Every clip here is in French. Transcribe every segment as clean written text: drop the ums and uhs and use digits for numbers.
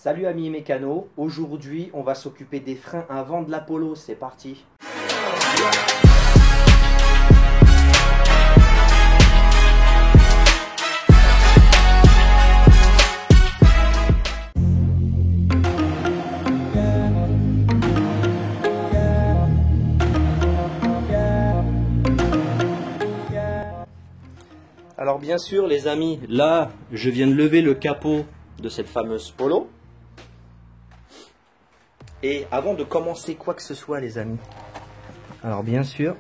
Salut amis mécanos, aujourd'hui on va s'occuper des freins avant de l'Apollo, c'est parti. Alors bien sûr les amis, là je viens de lever le capot de cette fameuse Polo. Et avant de commencer quoi que ce soit les amis, alors bien sûr,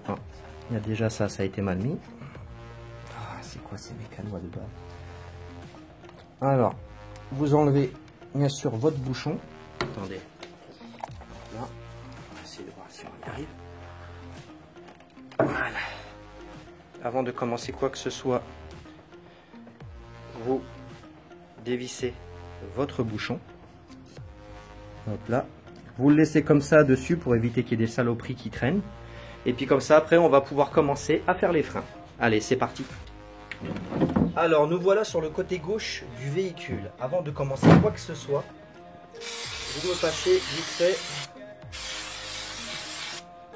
il y a déjà ça a été mal mis. C'est quoi ces mécanos de bas? Alors, vous enlevez bien sûr votre bouchon. Attendez, là, on va essayer de voir si on y arrive. Voilà. Avant de commencer quoi que ce soit, vous dévissez votre bouchon. Hop là. Vous le laissez comme ça dessus pour éviter qu'il y ait des saloperies qui traînent. Et puis comme ça, après, on va pouvoir commencer à faire les freins. Allez, c'est parti. Alors, nous voilà sur le côté gauche du véhicule. Avant de commencer quoi que ce soit, je dois passer vite fait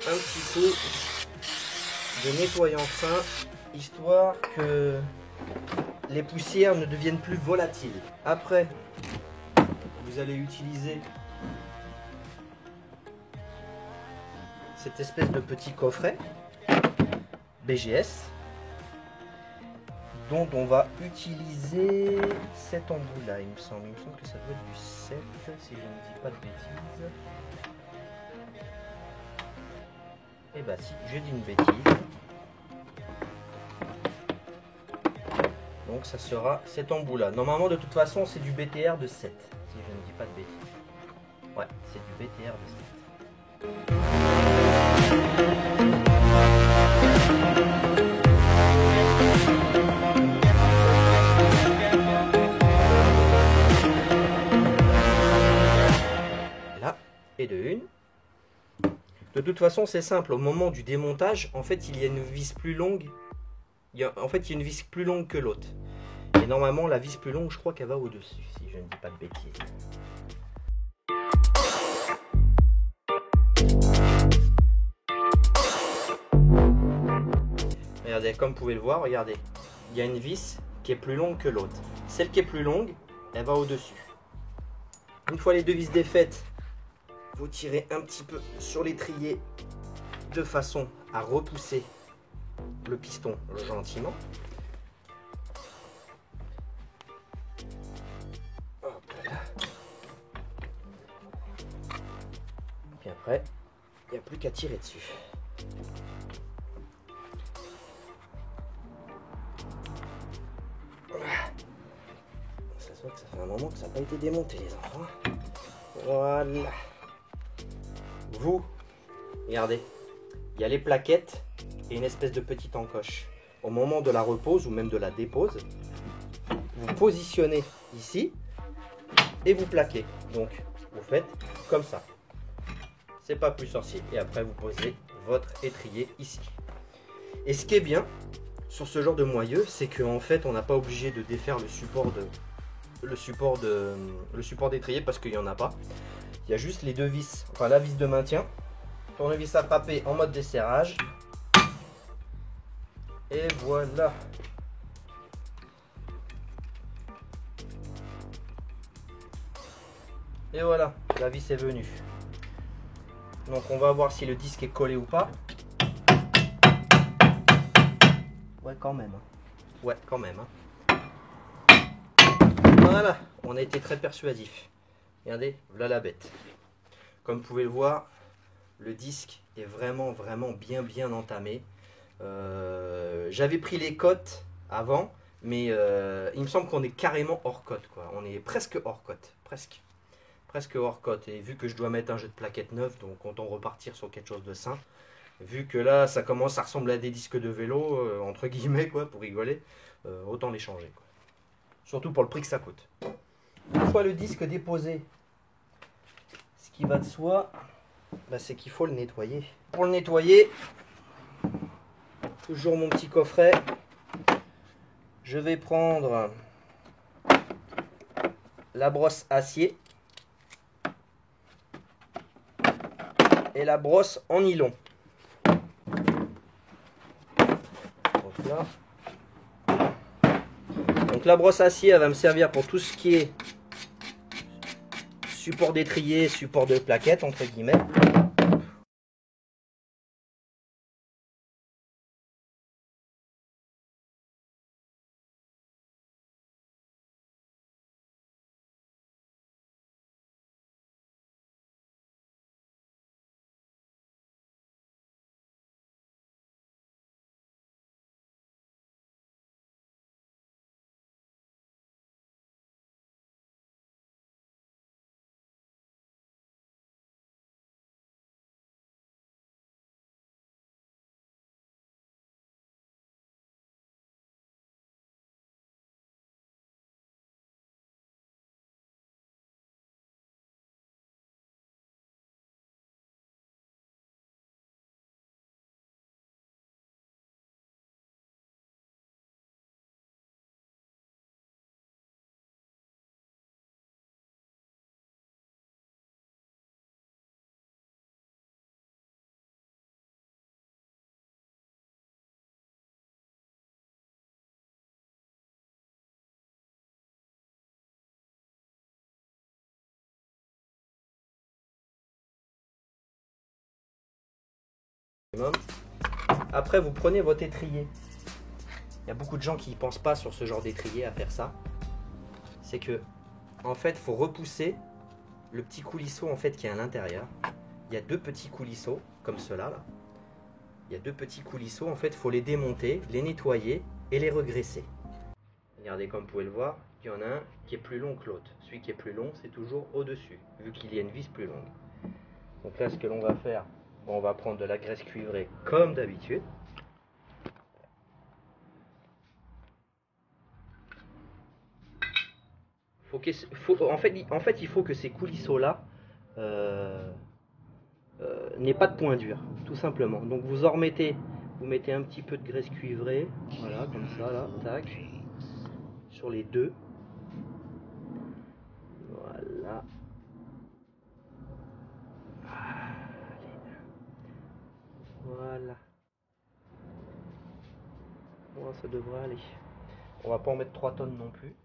un petit peu de nettoyant fin, histoire que les poussières ne deviennent plus volatiles. Après, vous allez utiliser cette espèce de petit coffret BGS dont on va utiliser cet embout là, il me semble que ça doit être du 7 si je ne dis pas de bêtises. Et bah si, j'ai dit une bêtise. Donc ça sera cet embout là. Normalement de toute façon c'est du BTR de 7 si je ne dis pas de bêtises. Ouais, c'est du BTR de 7. Là, et de une. De toute façon, c'est simple. Au moment du démontage, en fait, il y a une vis plus longue. Il y a une vis plus longue que l'autre. Et normalement, la vis plus longue, je crois qu'elle va au-dessus, si je ne dis pas de bêtises. Regardez, comme vous pouvez le voir, regardez, il y a une vis qui est plus longue que l'autre. Celle qui est plus longue, elle va au-dessus. Une fois les deux vis défaites, vous tirez un petit peu sur l'étrier de façon à repousser le piston gentiment. Hop là. Et après, il n'y a plus qu'à tirer dessus. Ça fait un moment que ça n'a pas été démonté les enfants. Voilà. Vous, regardez, il y a les plaquettes et une espèce de petite encoche. Au moment de la repose ou même de la dépose, vous positionnez ici et vous plaquez. Donc vous faites comme ça. C'est pas plus sorcier. Et après vous posez votre étrier ici. Et ce qui est bien sur ce genre de moyeu, c'est qu'en fait on n'a pas obligé de défaire le support d'étrier parce qu'il n'y en a pas. Il y a juste les deux vis, enfin la vis de maintien, tournevis attrapé en mode desserrage. Et voilà. Et voilà, la vis est venue. Donc on va voir si le disque est collé ou pas. Ouais, quand même. Ouais, quand même. Voilà, on a été très persuasif. Regardez, voilà la bête. Comme vous pouvez le voir, le disque est vraiment bien entamé. J'avais pris les cotes avant, mais il me semble qu'on est carrément hors cote, quoi. On est presque hors cote, presque hors cote. Et vu que je dois mettre un jeu de plaquettes neuf, donc autant repartir sur quelque chose de sain. Vu que là, ça commence à ressembler à des disques de vélo, entre guillemets, quoi, pour rigoler, autant les changer, quoi. Surtout pour le prix que ça coûte. Une fois le disque déposé, ce qui va de soi, c'est qu'il faut le nettoyer. Pour le nettoyer, toujours mon petit coffret. Je vais prendre la brosse acier. et la brosse en nylon. Donc la brosse acier, elle va me servir pour tout ce qui est support d'étrier, support de plaquettes, entre guillemets. Après, vous prenez votre étrier. Il y a beaucoup de gens qui ne pensent pas sur ce genre d'étrier à faire ça. C'est que, en fait, il faut repousser le petit coulisseau en fait qui est à l'intérieur. Il y a deux petits coulisseaux comme cela là. Il y a deux petits coulisseaux. En fait, il faut les démonter, les nettoyer et les regresser. Regardez, comme vous pouvez le voir, il y en a un qui est plus long que l'autre. Celui qui est plus long, c'est toujours au-dessus, vu qu'il y a une vis plus longue. Donc là, ce que l'on va faire, on va prendre de la graisse cuivrée comme d'habitude. En fait, il faut que ces coulisseaux-là n'aient pas de point dur, tout simplement. Donc vous en remettez, vous mettez un petit peu de graisse cuivrée, voilà, comme ça, là, tac, sur les deux. Voilà. Voilà. Bon, ça devrait aller. On va pas en mettre 3 tonnes non plus.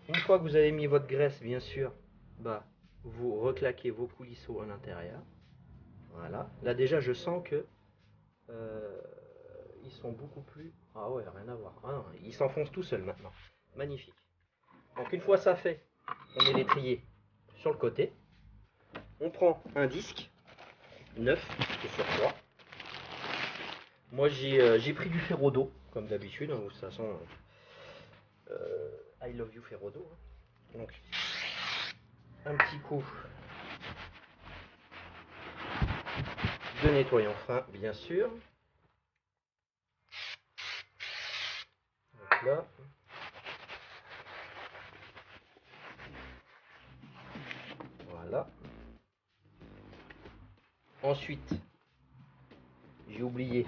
Une fois que vous avez mis votre graisse, bien sûr, bah, vous reclaquez vos coulisseaux à l'intérieur. Voilà. Là déjà, je sens que ils sont beaucoup plus... Ah ouais, rien à voir. Ah non, ils s'enfoncent tout seuls maintenant. Magnifique. Donc une fois ça fait, on met l'étrier sur le côté. On prend un disque neuf qui est sur 3. Moi j'ai pris du Ferrodo, comme d'habitude. De toute façon, I love you Ferrodo. Donc un petit coup de nettoyant fin, bien sûr. Donc là. Voilà. Ensuite, j'ai oublié,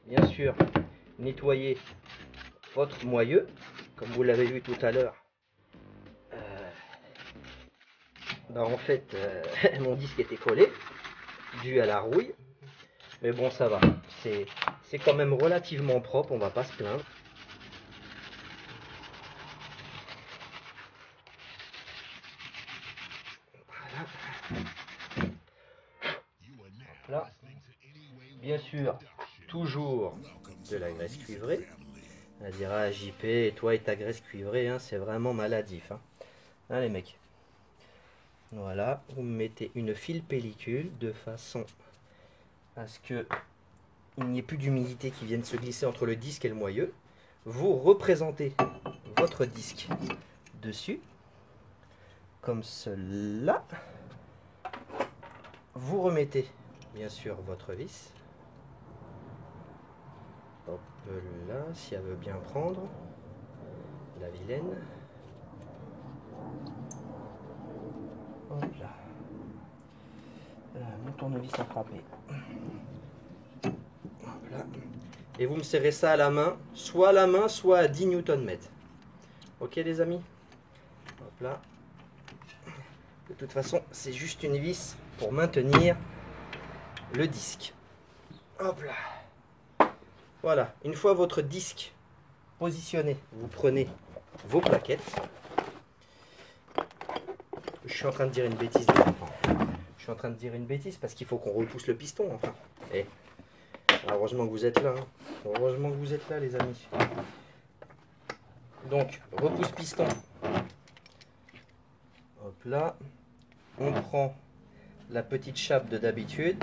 bien sûr, nettoyer votre moyeu, comme vous l'avez vu tout à l'heure. En fait, mon disque était collé, dû à la rouille. Mais bon, ça va. C'est quand même relativement propre, on va pas se plaindre. Là, bien sûr, toujours de la graisse cuivrée. On dira JP, toi et ta graisse cuivrée, hein, c'est vraiment maladif. Hein, les mecs. Voilà, vous mettez une file pellicule de façon à ce que il n'y ait plus d'humidité qui vienne se glisser entre le disque et le moyeu. Vous représentez votre disque dessus, comme cela. Vous remettez bien sûr votre vis. Hop là, si elle veut bien prendre, la vilaine. Hop là. Mon tournevis a frappé. Hop là. Et vous me serrez ça à la main, soit à la main, soit à 10 Nm. Ok les amis? Hop là. De toute façon, c'est juste une vis pour maintenir le disque. Hop là. Voilà, une fois votre disque positionné, vous prenez vos plaquettes. Je suis en train de dire une bêtise, les enfants. Je suis en train de dire une bêtise parce qu'il faut qu'on repousse le piston, enfin. Et heureusement que vous êtes là. Hein. Heureusement que vous êtes là, les amis. Donc, repousse piston. Hop là. On prend la petite chape de d'habitude.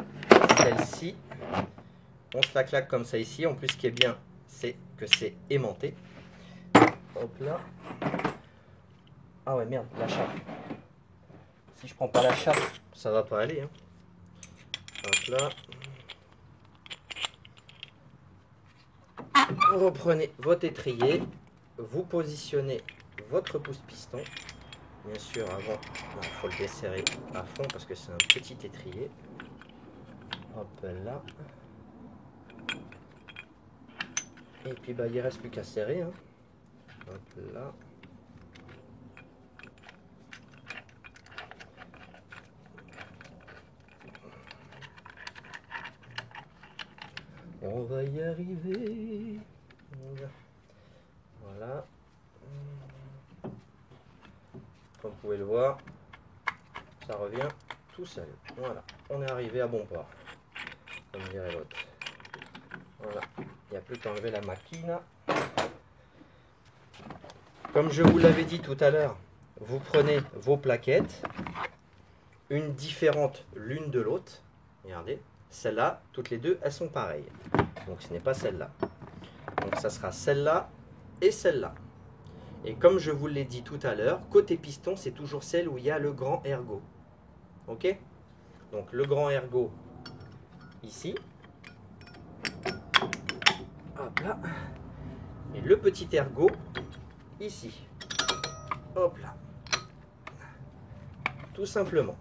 Celle-ci. On se la claque comme ça ici. En plus, ce qui est bien, c'est que c'est aimanté. Hop là. Ah ouais, merde, la chape. Si je prends pas la chape, ça va pas aller. Hein. Hop là. Vous reprenez votre étrier. Vous positionnez votre pouce-piston. Bien sûr, avant, il faut le desserrer à fond parce que c'est un petit étrier. Hop là. Et puis, bah, il ne reste plus qu'à serrer. Hein. Hop là. On va y arriver. Voilà. Comme vous pouvez le voir, ça revient tout seul. Voilà. On est arrivé à bon port. Comme dirait l'autre. Voilà. Il n'y a plus qu'à enlever la machine. Comme je vous l'avais dit tout à l'heure, vous prenez vos plaquettes, une différente l'une de l'autre. Regardez. Celles-là, toutes les deux, elles sont pareilles. Donc ce n'est pas celle-là. Donc ça sera celle-là et celle-là. Et comme je vous l'ai dit tout à l'heure, côté piston, c'est toujours celle où il y a le grand ergot. Ok? Donc le grand ergot ici. Hop là. Et le petit ergot ici. Hop là. Tout simplement.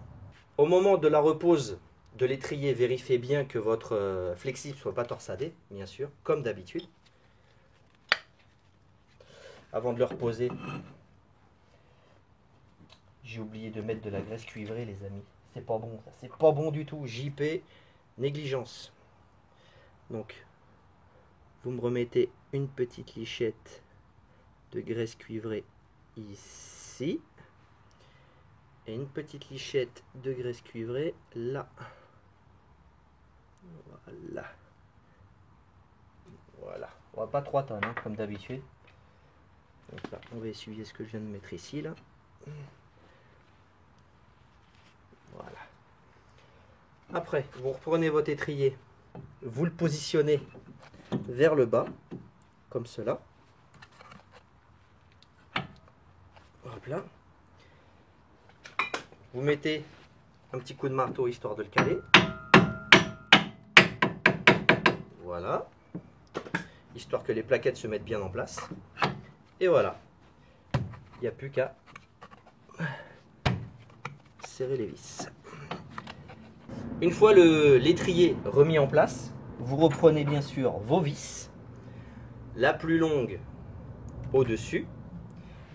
Au moment de la repose de l'étrier, vérifiez bien que votre flexible ne soit pas torsadé, bien sûr, comme d'habitude. Avant de le reposer, j'ai oublié de mettre de la graisse cuivrée, les amis. C'est pas bon, ça. C'est pas bon du tout. JP, négligence. Donc, vous me remettez une petite lichette de graisse cuivrée ici. Et une petite lichette de graisse cuivrée là. Voilà. Voilà. On va pas 3 tonnes, hein, comme d'habitude. Donc là, on va essuyer ce que je viens de mettre ici, là. Voilà. Après, vous reprenez votre étrier. Vous le positionnez vers le bas, comme cela. Hop là. Vous mettez un petit coup de marteau histoire de le caler. Voilà. Histoire que les plaquettes se mettent bien en place. Et voilà. Il n'y a plus qu'à serrer les vis. Une fois l'étrier remis en place, vous reprenez bien sûr vos vis. La plus longue au-dessus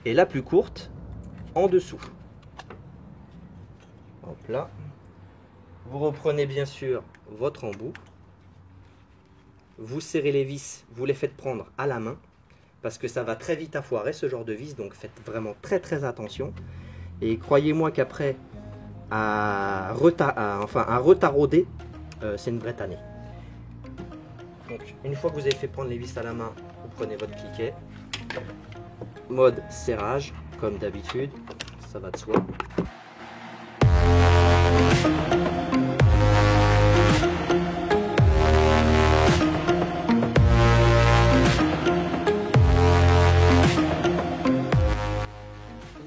et la plus courte en dessous. Hop là. Vous reprenez bien sûr votre embout. Vous serrez les vis, vous les faites prendre à la main parce que ça va très vite à foirer ce genre de vis, donc faites vraiment très attention. Et croyez-moi qu'après, à retarauder, c'est une vraie tannée. Donc une fois que vous avez fait prendre les vis à la main, vous prenez votre cliquet. Mode serrage, comme d'habitude, ça va de soi.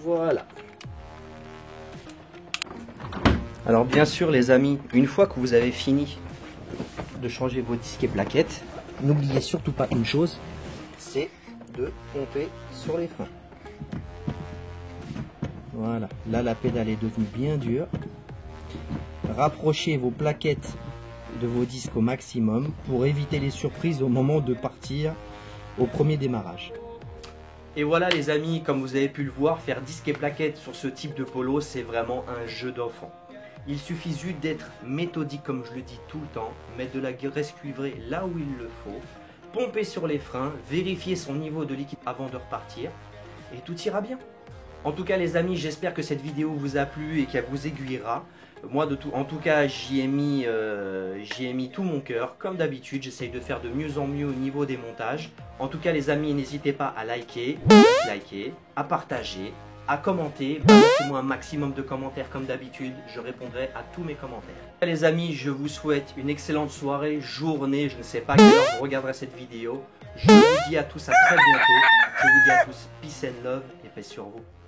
Voilà. Alors bien sûr les amis, une fois que vous avez fini de changer vos disques et plaquettes, n'oubliez surtout pas une chose, c'est de pomper sur les freins. Voilà, là la pédale est devenue bien dure. Rapprochez vos plaquettes de vos disques au maximum pour éviter les surprises au moment de partir au premier démarrage. Et voilà les amis, comme vous avez pu le voir, faire disques et plaquettes sur ce type de polo, c'est vraiment un jeu d'enfant. Il suffit juste d'être méthodique comme je le dis tout le temps, mettre de la graisse cuivrée là où il le faut, pomper sur les freins, vérifier son niveau de liquide avant de repartir et tout ira bien. En tout cas les amis, j'espère que cette vidéo vous a plu et qu'elle vous aiguillera. Moi en tout cas j'y ai mis tout mon cœur. Comme d'habitude j'essaye de faire de mieux en mieux au niveau des montages. En tout cas les amis, n'hésitez pas à liker, à partager, à commenter. Balancez-moi un maximum de commentaires comme d'habitude, je répondrai à tous mes commentaires. Les amis, je vous souhaite une excellente soirée, journée, je ne sais pas à quelle heure vous regarderez cette vidéo. Je vous dis à tous à très bientôt. Je vous dis à tous peace and love et paix sur vous.